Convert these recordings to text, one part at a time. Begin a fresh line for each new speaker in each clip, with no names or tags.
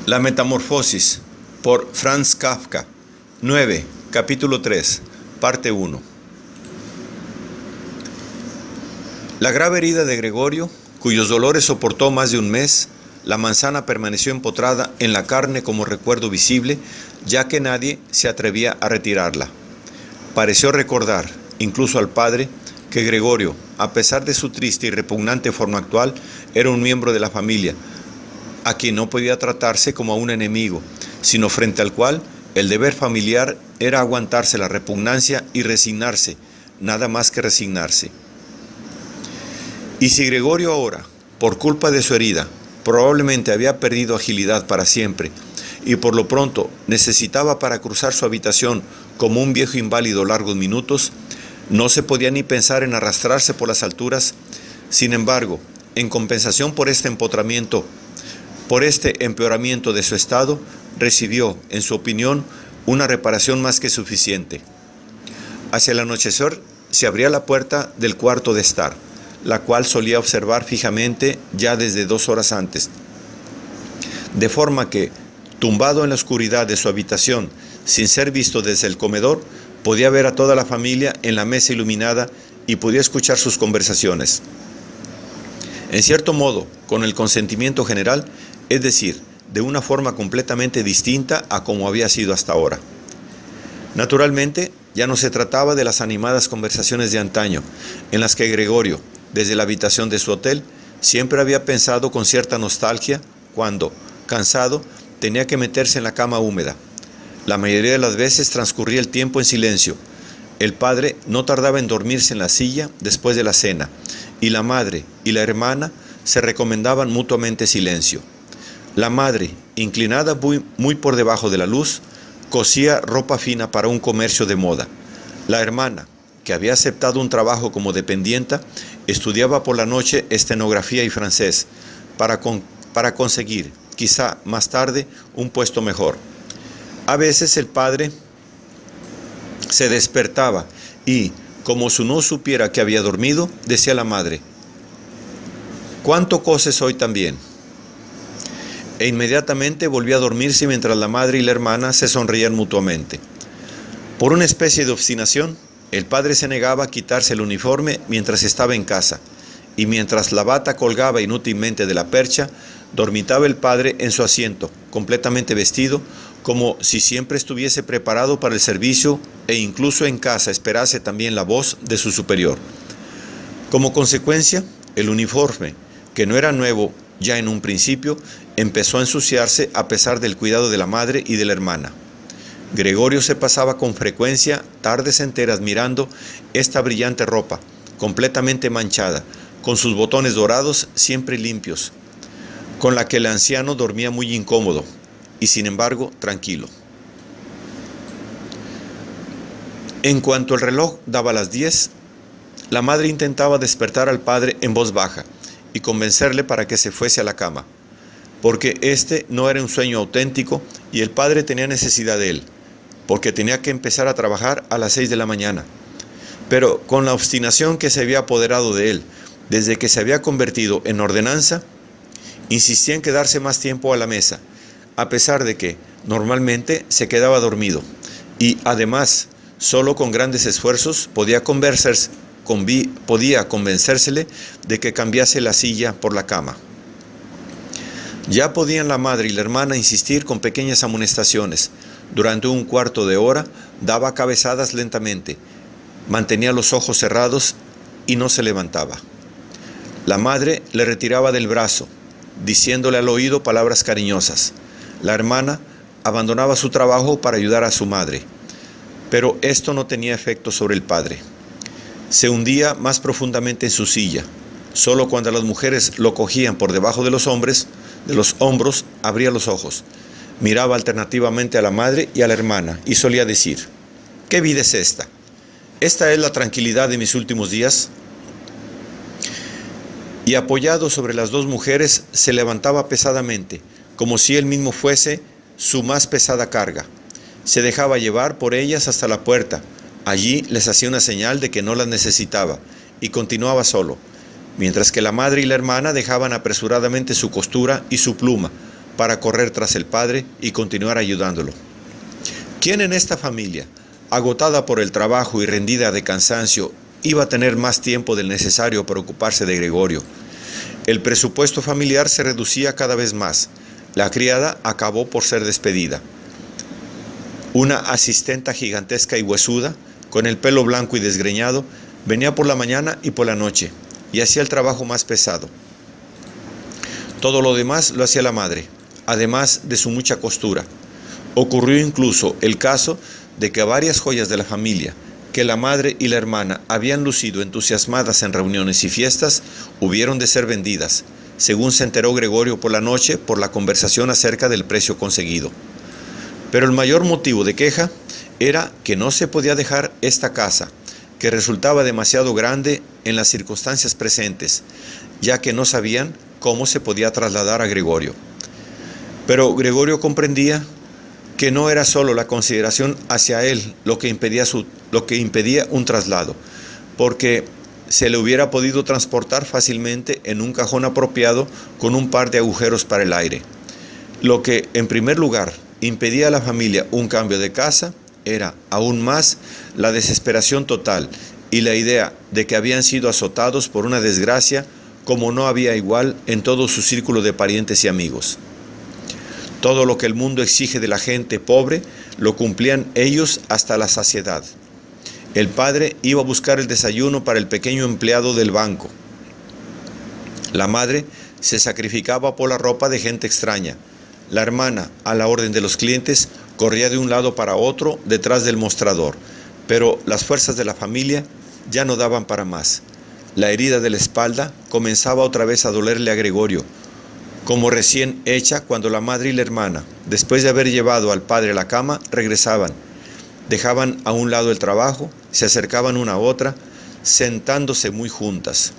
La Metamorfosis, por Franz Kafka. 9, capítulo 3, parte 1. La grave herida de Gregorio, cuyos dolores soportó más de un mes, la manzana permaneció empotrada en la carne como recuerdo visible, ya que nadie se atrevía a retirarla. Pareció recordar, incluso al padre, que Gregorio, a pesar de su triste y repugnante forma actual, era un miembro de la familia, a quien no podía tratarse como a un enemigo, sino frente al cual el deber familiar era aguantarse la repugnancia y resignarse, nada más que resignarse. Y si Gregorio ahora, por culpa de su herida, probablemente había perdido agilidad para siempre, y por lo pronto necesitaba para cruzar su habitación como un viejo inválido largos minutos, no se podía ni pensar en arrastrarse por las alturas. Sin embargo, en compensación por este empotramiento, por este empeoramiento de su estado, recibió, en su opinión, una reparación más que suficiente. Hacia el anochecer se abría la puerta del cuarto de estar, la cual solía observar fijamente ya desde 2 horas antes. De forma que, tumbado en la oscuridad de su habitación, sin ser visto desde el comedor, podía ver a toda la familia en la mesa iluminada y podía escuchar sus conversaciones. En cierto modo, con el consentimiento general, es decir, de una forma completamente distinta a como había sido hasta ahora. Naturalmente, ya no se trataba de las animadas conversaciones de antaño, en las que Gregorio, desde la habitación de su hotel, siempre había pensado con cierta nostalgia cuando, cansado, tenía que meterse en la cama húmeda. La mayoría de las veces transcurría el tiempo en silencio. El padre no tardaba en dormirse en la silla después de la cena, y la madre y la hermana se recomendaban mutuamente silencio. La madre, inclinada muy por debajo de la luz, cosía ropa fina para un comercio de moda. La hermana, que había aceptado un trabajo como dependienta, estudiaba por la noche estenografía y francés para conseguir, quizá más tarde, un puesto mejor. A veces el padre se despertaba y, como si no supiera que había dormido, decía a la madre: «¿Cuánto coses hoy también?». E inmediatamente volvía a dormirse mientras la madre y la hermana se sonreían mutuamente. Por una especie de obstinación, el padre se negaba a quitarse el uniforme mientras estaba en casa, y mientras la bata colgaba inútilmente de la percha, dormitaba el padre en su asiento, completamente vestido, como si siempre estuviese preparado para el servicio e incluso en casa esperase también la voz de su superior. Como consecuencia, el uniforme, que no era nuevo ya en un principio, empezó a ensuciarse a pesar del cuidado de la madre y de la hermana. Gregorio se pasaba con frecuencia tardes enteras mirando esta brillante ropa, completamente manchada, con sus botones dorados siempre limpios, con la que el anciano dormía muy incómodo y sin embargo tranquilo. En cuanto el reloj daba las 10, la madre intentaba despertar al padre en voz baja y convencerle para que se fuese a la cama, porque este no era un sueño auténtico y el padre tenía necesidad de él, porque tenía que empezar a trabajar a las 6 de la mañana. Pero con la obstinación que se había apoderado de él desde que se había convertido en ordenanza, insistía en quedarse más tiempo a la mesa, a pesar de que normalmente se quedaba dormido, y además, solo con grandes esfuerzos podía convencérsele de que cambiase la silla por la cama. Ya podían la madre y la hermana insistir con pequeñas amonestaciones. Durante un cuarto de hora daba cabezadas lentamente, mantenía los ojos cerrados y no se levantaba. La madre le retiraba del brazo, diciéndole al oído palabras cariñosas. La hermana abandonaba su trabajo para ayudar a su madre, pero esto no tenía efecto sobre el padre. Se hundía más profundamente en su silla. Solo cuando las mujeres lo cogían por debajo de los hombros, abría los ojos. Miraba alternativamente a la madre y a la hermana y solía decir: «¿Qué vida es esta? ¿Esta es la tranquilidad de mis últimos días?». Y apoyado sobre las 2 mujeres, se levantaba pesadamente, como si él mismo fuese su más pesada carga. Se dejaba llevar por ellas hasta la puerta. Allí les hacía una señal de que no las necesitaba y continuaba solo, mientras que la madre y la hermana dejaban apresuradamente su costura y su pluma para correr tras el padre y continuar ayudándolo. ¿Quién en esta familia, agotada por el trabajo y rendida de cansancio, iba a tener más tiempo del necesario para ocuparse de Gregorio? El presupuesto familiar se reducía cada vez más. La criada acabó por ser despedida. Una asistenta gigantesca y huesuda, con el pelo blanco y desgreñado, venía por la mañana y por la noche, y hacía el trabajo más pesado. Todo lo demás lo hacía la madre, además de su mucha costura. Ocurrió incluso el caso de que varias joyas de la familia, que la madre y la hermana habían lucido entusiasmadas en reuniones y fiestas, hubieron de ser vendidas, según se enteró Gregorio por la noche por la conversación acerca del precio conseguido. Pero el mayor motivo de queja era que no se podía dejar esta casa, que resultaba demasiado grande en las circunstancias presentes, ya que no sabían cómo se podía trasladar a Gregorio. Pero Gregorio comprendía que no era solo la consideración hacia él lo que impedía un traslado, porque se le hubiera podido transportar fácilmente en un cajón apropiado con un par de agujeros para el aire. Lo que, en primer lugar, impedía a la familia un cambio de casa era, aún más, la desesperación total y la idea de que habían sido azotados por una desgracia como no había igual en todo su círculo de parientes y amigos. Todo lo que el mundo exige de la gente pobre lo cumplían ellos hasta la saciedad. El padre iba a buscar el desayuno para el pequeño empleado del banco. La madre se sacrificaba por la ropa de gente extraña. La hermana, a la orden de los clientes, corría de un lado para otro detrás del mostrador, pero las fuerzas de la familia ya no daban para más. La herida de la espalda comenzaba otra vez a dolerle a Gregorio, como recién hecha cuando la madre y la hermana, después de haber llevado al padre a la cama, regresaban. Dejaban a un lado el trabajo, se acercaban una a otra, sentándose muy juntas.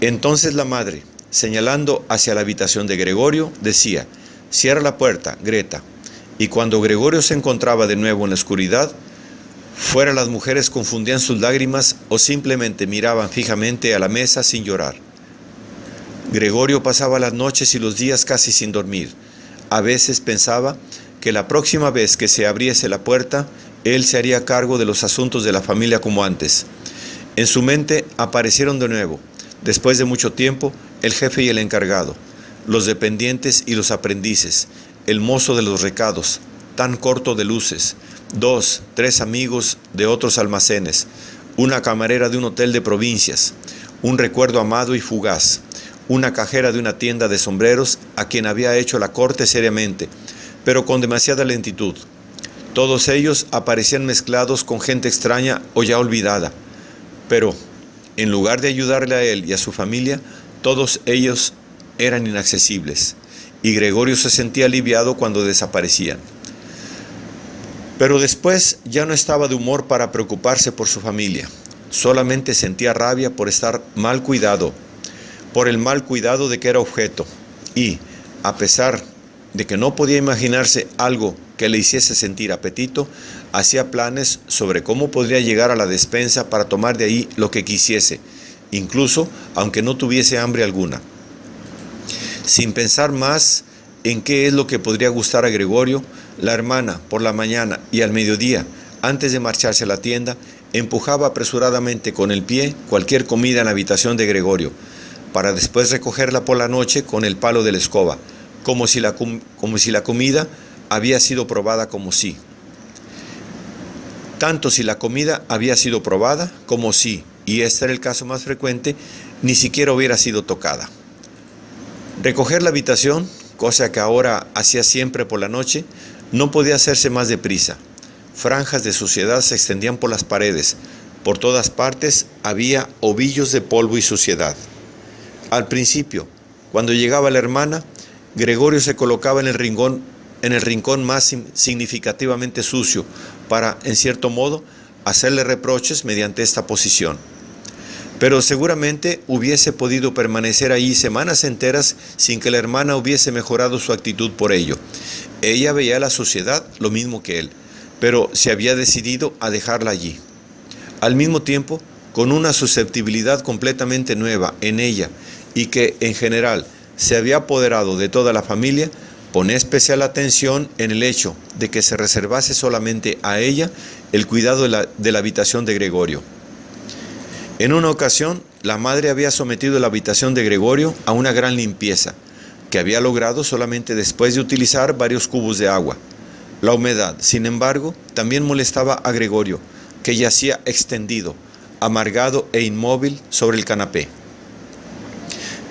Entonces la madre, señalando hacia la habitación de Gregorio, decía: «Cierra la puerta, Greta». Y cuando Gregorio se encontraba de nuevo en la oscuridad, fuera las mujeres confundían sus lágrimas o simplemente miraban fijamente a la mesa sin llorar. Gregorio pasaba las noches y los días casi sin dormir. A veces pensaba que la próxima vez que se abriese la puerta, él se haría cargo de los asuntos de la familia como antes. En su mente aparecieron de nuevo, después de mucho tiempo, el jefe y el encargado, los dependientes y los aprendices, el mozo de los recados, tan corto de luces, 2, 3 amigos de otros almacenes, una camarera de un hotel de provincias, un recuerdo amado y fugaz, una cajera de una tienda de sombreros a quien había hecho la corte seriamente, pero con demasiada lentitud. Todos ellos aparecían mezclados con gente extraña o ya olvidada, pero en lugar de ayudarle a él y a su familia, todos ellos eran inaccesibles, y Gregorio se sentía aliviado cuando desaparecían. Pero después ya no estaba de humor para preocuparse por su familia, solamente sentía rabia por estar mal cuidado, por el mal cuidado de que era objeto, y, a pesar de que no podía imaginarse algo que le hiciese sentir apetito, hacía planes sobre cómo podría llegar a la despensa para tomar de ahí lo que quisiese, incluso aunque no tuviese hambre alguna. Sin pensar más en qué es lo que podría gustar a Gregorio, la hermana, por la mañana y al mediodía, antes de marcharse a la tienda, empujaba apresuradamente con el pie cualquier comida en la habitación de Gregorio, para después recogerla por la noche con el palo de la escoba, como si la comida había sido probada como si. Tanto si la comida había sido probada como si, y este era el caso más frecuente, ni siquiera hubiera sido tocada. Recoger la habitación, cosa que ahora hacía siempre por la noche, no podía hacerse más deprisa. Franjas de suciedad se extendían por las paredes. Por todas partes había ovillos de polvo y suciedad. Al principio, cuando llegaba la hermana, Gregorio se colocaba en el rincón más significativamente sucio para, en cierto modo, hacerle reproches mediante esta posición. Pero seguramente hubiese podido permanecer allí semanas enteras sin que la hermana hubiese mejorado su actitud por ello. Ella veía la suciedad lo mismo que él, pero se había decidido a dejarla allí. Al mismo tiempo, con una susceptibilidad completamente nueva en ella y que, en general, se había apoderado de toda la familia, Ponía especial atención en el hecho de que se reservase solamente a ella el cuidado de la habitación de Gregorio. En una ocasión, la madre había sometido la habitación de Gregorio a una gran limpieza, que había logrado solamente después de utilizar varios cubos de agua. La humedad, sin embargo, también molestaba a Gregorio, que yacía extendido, amargado e inmóvil sobre el canapé.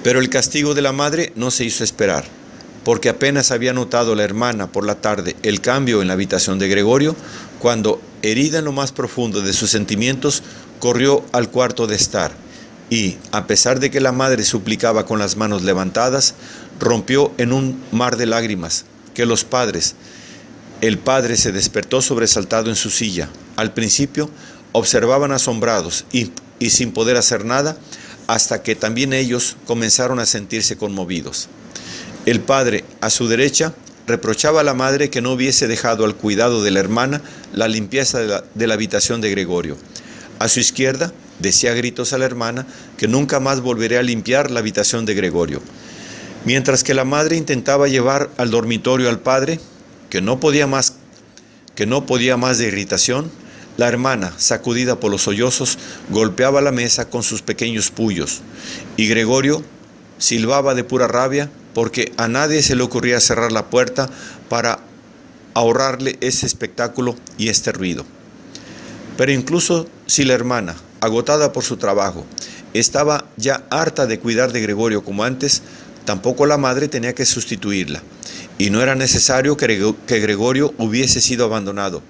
Pero el castigo de la madre no se hizo esperar, porque apenas había notado la hermana por la tarde el cambio en la habitación de Gregorio, cuando, herida en lo más profundo de sus sentimientos, corrió al cuarto de estar y, a pesar de que la madre suplicaba con las manos levantadas, rompió en un mar de lágrimas que el padre se despertó sobresaltado en su silla. Al principio observaban asombrados y sin poder hacer nada, hasta que también ellos comenzaron a sentirse conmovidos. El padre, a su derecha, reprochaba a la madre que no hubiese dejado al cuidado de la hermana la limpieza de la habitación de Gregorio. A su izquierda, decía a gritos a la hermana que nunca más volvería a limpiar la habitación de Gregorio. Mientras que la madre intentaba llevar al dormitorio al padre, que no podía más de irritación, la hermana, sacudida por los sollozos, golpeaba la mesa con sus pequeños puños, y Gregorio silbaba de pura rabia porque a nadie se le ocurría cerrar la puerta para ahorrarle ese espectáculo y este ruido. Pero incluso si la hermana, agotada por su trabajo, estaba ya harta de cuidar de Gregorio como antes, tampoco la madre tenía que sustituirla, y no era necesario que Gregorio hubiese sido abandonado,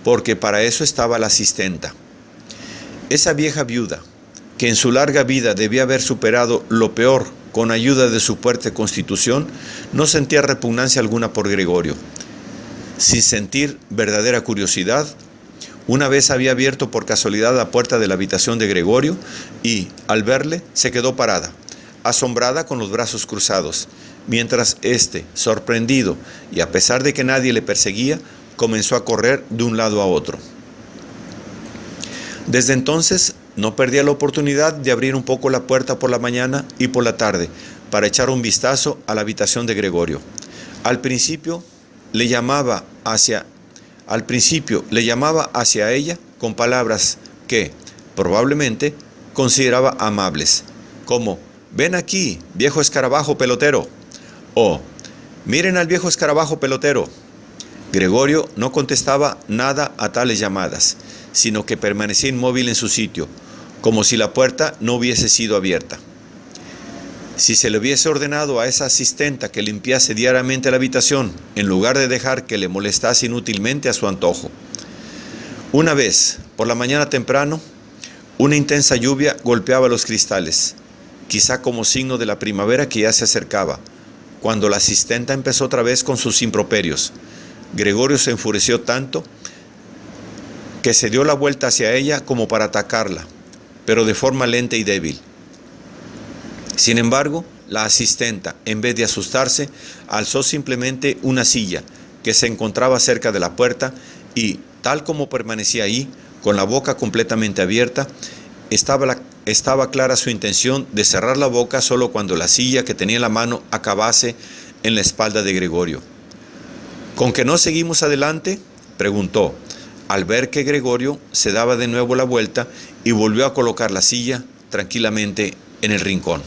porque para eso estaba la asistenta. Esa vieja viuda, que en su larga vida debía haber superado lo peor con ayuda de su fuerte constitución, no sentía repugnancia alguna por Gregorio. Sin sentir verdadera curiosidad, una vez había abierto por casualidad la puerta de la habitación de Gregorio y, al verle, se quedó parada, asombrada, con los brazos cruzados, mientras éste, sorprendido y a pesar de que nadie le perseguía, comenzó a correr de un lado a otro. Desde entonces no perdía la oportunidad de abrir un poco la puerta por la mañana y por la tarde para echar un vistazo a la habitación de Gregorio. Al principio le llamaba hacia ella con palabras que, probablemente, consideraba amables, como «Ven aquí, viejo escarabajo pelotero», o «Miren al viejo escarabajo pelotero». Gregorio no contestaba nada a tales llamadas, sino que permanecía inmóvil en su sitio, como si la puerta no hubiese sido abierta. Si se le hubiese ordenado a esa asistenta que limpiase diariamente la habitación, en lugar de dejar que le molestase inútilmente a su antojo. Una vez, por la mañana temprano, una intensa lluvia golpeaba los cristales, quizá como signo de la primavera que ya se acercaba, cuando la asistenta empezó otra vez con sus improperios. Gregorio se enfureció tanto que se dio la vuelta hacia ella como para atacarla, pero de forma lenta y débil. Sin embargo, la asistenta, en vez de asustarse, alzó simplemente una silla que se encontraba cerca de la puerta y, tal como permanecía ahí, con la boca completamente abierta, estaba clara su intención de cerrar la boca solo cuando la silla que tenía en la mano acabase en la espalda de Gregorio. ¿Con que no seguimos adelante?, preguntó, al ver que Gregorio se daba de nuevo la vuelta y volvió a colocar la silla tranquilamente en el rincón.